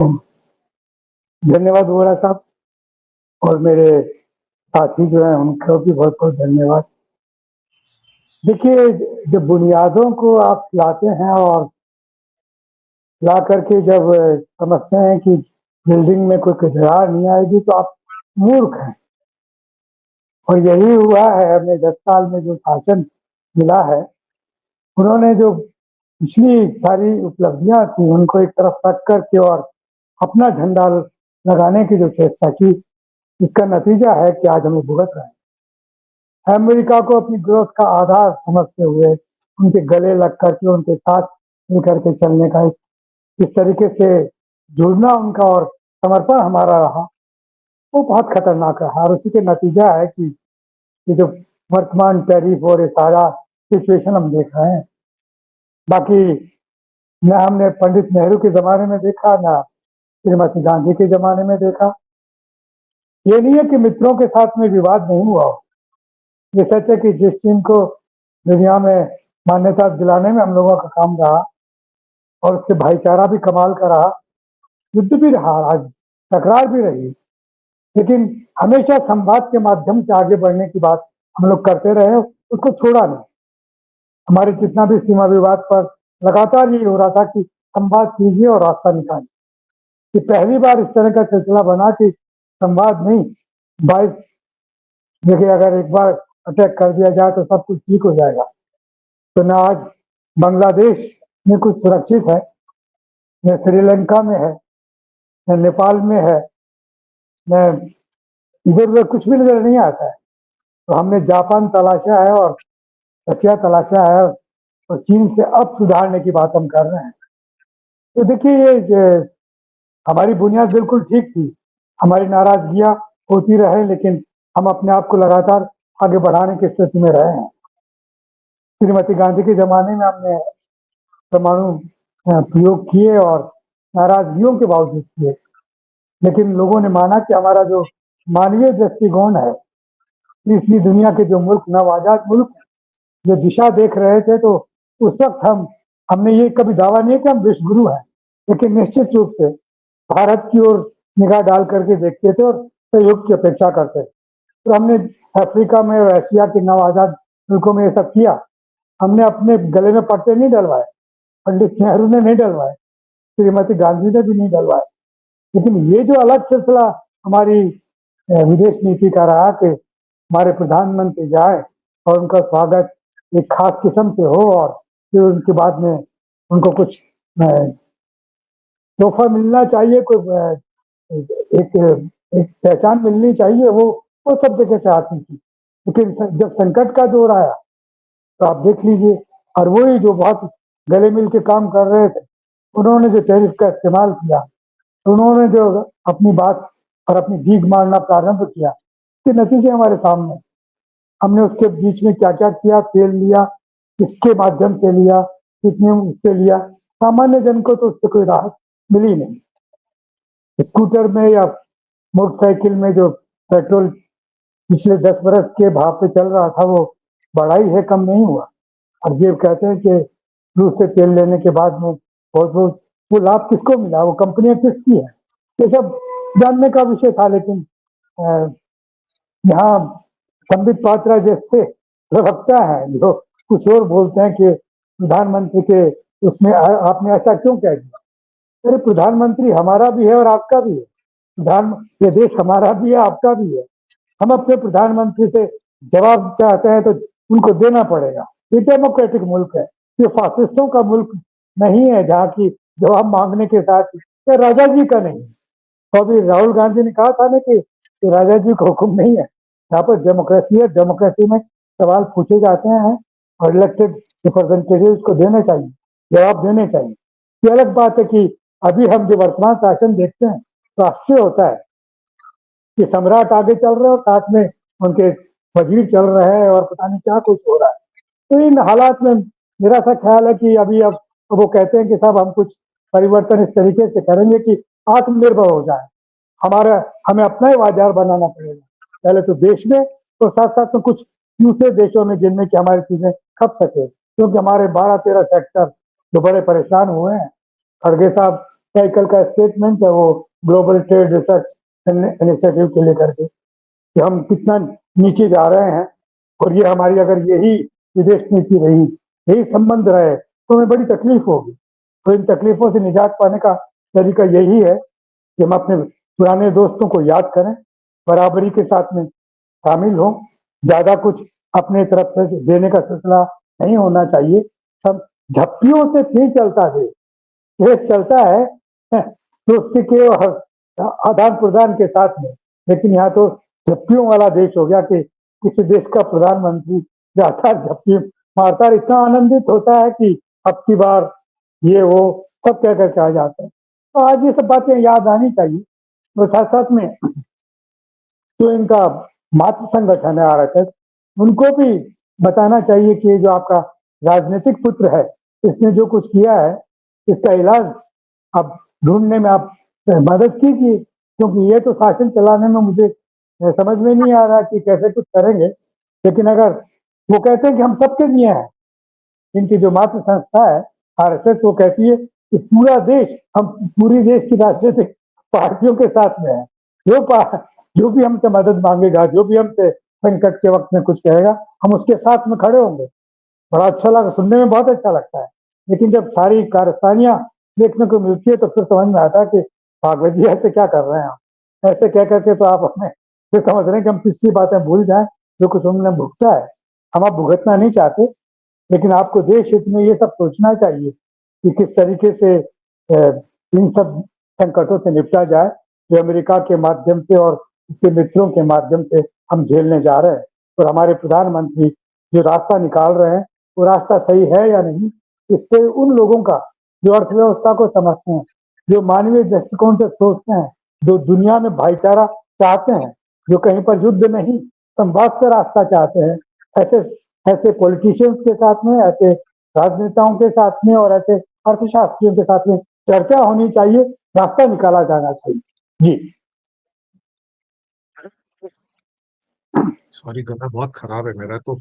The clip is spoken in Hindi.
धन्यवाद वोरा साहब और मेरे साथी जो हैं उनको भी बहुत-बहुत धन्यवाद। देखिए, जब बुनियादों को आप लाते हैं और ला करके जब समझते हैं कि बिल्डिंग में कोई दरार नहीं आएगी तो आप मूर्ख हैं। और यही हुआ है हमें 10 साल में जो शासन मिला है, उन्होंने जो पिछली सारी उपलब्धियाँ थी उनको एक तरफ रख कर के और अपना झंडा लगाने की जो चेष्टा की, इसका नतीजा है कि आज हमें भुगत रहे हैं। अमेरिका को अपनी ग्रोथ का आधार समझते हुए उनके गले लग करके उनके साथ मिलकर के चलने का इस तरीके से जुड़ना उनका और समर्पण हमारा रहा, वो बहुत खतरनाक रहा और उसी के नतीजा है कि ये जो वर्तमान टैरिफ और ये सारा सिचुएशन हम देख रहे हैं। बाकी न हमने पंडित नेहरू के ज़माने में देखा, ना श्रीमती गांधी के ज़माने में देखा। ये नहीं है कि मित्रों के साथ में विवाद नहीं हुआ हो। ये सच है कि जिस टीम को दुनिया में मान्यता दिलाने में हम लोगों का काम रहा और उससे भाईचारा भी कमाल का रहा, युद्ध भी रहा, आज तकरार भी रही, लेकिन हमेशा संवाद के माध्यम से आगे बढ़ने की बात हम लोग करते रहे, उसको छोड़ा नहीं। हमारे जितना भी सीमा विवाद पर लगातार ये हो रहा था कि संवाद कीजिए और रास्ता निकालिए। कि पहली बार इस तरह का सिलसिला बना कि संवाद नहीं, 22 जगह अगर एक बार अटैक कर दिया जाए तो सब कुछ ठीक हो जाएगा। तो न आज बांग्लादेश में कुछ सुरक्षित है, न श्रीलंका में है, न नेपाल में है, न इधर-उधर कुछ भी नज़र नहीं आता है। तो हमने जापान तलाशा है और रशिया तलाशा है और चीन से अब सुधारने की बात हम कर रहे हैं। तो देखिए ये हमारी बुनियाद बिल्कुल ठीक थी। हमारी नाराज़गियाँ होती रहे लेकिन हम अपने आप को लगातार आगे बढ़ाने की स्थिति में रहे हैं। श्रीमती गांधी के ज़माने में हमने परमाणु प्रयोग किए और नाराज़गियों के बावजूद किए। लेकिन लोगों ने माना कि हमारा जो मानवीय दृष्टिकोण है, तीसरी दुनिया के जो मुल्क नवआज़ाद मुल्क जो दिशा देख रहे थे, तो उस वक़्त हमने ये कभी दावा नहीं किया हम विश्व गुरु हैं, लेकिन निश्चित रूप से भारत की ओर निगाह डाल करके देखते थे और सहयोग की अपेक्षा करते थे। तो हमने अफ्रीका में और एशिया के नवआज़ाद मुल्कों में ये सब किया। हमने अपने गले में पट्टे नहीं डलवाए, पंडित नेहरू ने नहीं डलवाए, श्रीमती गांधी ने भी नहीं डलवाए। लेकिन ये जो अलग सिलसिला हमारी विदेश नीति का रहा कि हमारे प्रधानमंत्री जाए और उनका स्वागत एक खास किस्म से हो और फिर उनके बाद में उनको कुछ तोहफा मिलना चाहिए, कोई एक एक पहचान मिलनी चाहिए, वो सब जगह चाहती थी। लेकिन जब संकट का दौर आया तो आप देख लीजिए, और वही जो बहुत गले मिल के काम कर रहे थे, उन्होंने जो टैरिफ का इस्तेमाल किया, उन्होंने जो अपनी बात और अपनी भीख मांगना प्रारंभ किया, इसके नतीजे हमारे सामने। हमने उसके बीच में क्या-क्या किया, तेल लिया, किसके माध्यम से लिया, कितने उससे लिया, सामान्य जन को तो उससे कोई राहत मिली नहीं। स्कूटर में या मोटरसाइकिल में जो पेट्रोल पिछले 10 बरस के भाव पे चल रहा था, वो बढ़ा ही है, कम नहीं हुआ। और ये कहते हैं कि रूस से तेल लेने के बाद में बहुत-बहुत वो लाभ किसको मिला, वो कंपनियाँ किसकी है? ये सब जानने का विषय था, लेकिन यहाँ संबित पात्रा जैसे प्रवक्ता हैं जो कुछ और बोलते हैं कि प्रधानमंत्री के उसमें आपने ऐसा क्यों कह दिया? अरे प्रधानमंत्री हमारा भी है और आपका भी है। ये देश हमारा भी है, आपका भी है। हम अपने प्रधानमंत्री से जवाब चाहते हैं तो उनको देना पड़ेगा। ये डेमोक्रेटिक मुल्क है, ये फासिस्टों का मुल्क नहीं है जहाँ की जवाब मांगने के साथ ये राजा जी का नहीं। तो अभी राहुल गांधी ने कहा था ना कि राजा जी का हुक्म नहीं है, यहाँ पर डेमोक्रेसी है, डेमोक्रेसी में सवाल पूछे जाते हैं और इलेक्टेड रिप्रेजेंटेटिव को देने चाहिए, जवाब देने चाहिए। ये अलग बात है कि अभी हम जो वर्तमान शासन देखते हैं तो आश्चर्य होता है कि सम्राट आगे चल रहे हैं और साथ में उनके वजीर चल रहे हैं और पता नहीं क्या कुछ हो रहा है। तो इन हालात में मेरा सा ख्याल है कि अभी अब वो कहते हैं कि साहब हम कुछ परिवर्तन इस तरीके से करेंगे कि आत्मनिर्भर हो जाए। हमें अपना ही बाजार बनाना पड़ेगा, पहले तो देश में, तो साथ साथ में कुछ दूसरे देशों में जिनमें कि हमारी चीजें खप सके, क्योंकि हमारे 12-13 सेक्टर जो बड़े परेशान हुए हैं। खड़गे साहब साइकिल का स्टेटमेंट है वो ग्लोबल ट्रेड रिसर्च इनिशिएटिव को लेकर के कि हम कितना नीचे जा रहे हैं और ये हमारी अगर यही विदेश नीति रही, यही संबंध रहे तो हमें बड़ी तकलीफ होगी। तो इन तकलीफों से निजात पाने का तरीका यही है कि हम अपने पुराने दोस्तों को याद करें, बराबरी के साथ में शामिल हों, ज़्यादा कुछ अपने तरफ से देने का सिलसिला नहीं होना चाहिए। सब झप्पियों से नहीं चलता देश चलता है दोस्ती के और आदान प्रदान के साथ में, लेकिन यहाँ तो झप्पियों वाला देश हो गया कि किसी देश का प्रधानमंत्री जाता है झप्पी मारता है, इतना आनंदित होता है कि अब की बार ये वो सब कह करके आ जाते हैं। तो आज ये सब बातें याद आनी चाहिए। और साथ साथ में जो इनका मातृ संगठन है आरएसएस, उनको भी बताना चाहिए कि जो आपका राजनीतिक पुत्र है, इसने जो कुछ किया है, इसका इलाज आप ढूंढने में आप मदद कीजिए, क्योंकि ये तो शासन चलाने में मुझे समझ में नहीं आ रहा कि कैसे कुछ करेंगे। लेकिन अगर वो कहते हैं कि हम सबके लिए हैं, इनकी जो मातृ संस्था है आरएसएस, वो कहती है कि पूरा देश, हम पूरी देश की राजनीतिक पार्टियों के साथ में है। जो भी हमसे मदद मांगेगा, जो भी हमसे संकट के वक्त में कुछ कहेगा, हम उसके साथ में खड़े होंगे। बड़ा अच्छा लगा, सुनने में बहुत अच्छा लगता है। लेकिन जब सारी कारस्तानियां देखने को मिलती है तो फिर समझ में आता है कि भागवत जी ऐसे क्या कर रहे हैं आप। ऐसे कह करके तो आप हमें फिर समझ रहे हैं कि हम पिछली बातें भूल जाएं, जो कुछ हमने भुगता है। हम अब भुगतना नहीं चाहते, लेकिन आपको देश हित में ये सब सोचना चाहिए कि किस तरीके से इन सब संकटों से निपटा जाए, जो अमेरिका के माध्यम से और उसके मित्रों के माध्यम से हम झेलने जा रहे हैं। और हमारे प्रधानमंत्री जो रास्ता निकाल रहे हैं, वो रास्ता सही है या नहीं, इस पे उन लोगों का जो अर्थव्यवस्था को समझते हैं, जो मानवीय दृष्टिकोण से सोचते हैं, जो दुनिया में भाईचारा चाहते हैं, जो कहीं पर युद्ध नहीं संवाद का रास्ता चाहते हैं, ऐसे ऐसे पॉलिटिशियंस के साथ में, ऐसे राजनेताओं के साथ में और ऐसे अर्थशास्त्रियों के साथ में चर्चा होनी चाहिए, रास्ता निकाला जाना चाहिए। जी सॉरी, गला बहुत खराब है मेरा, तो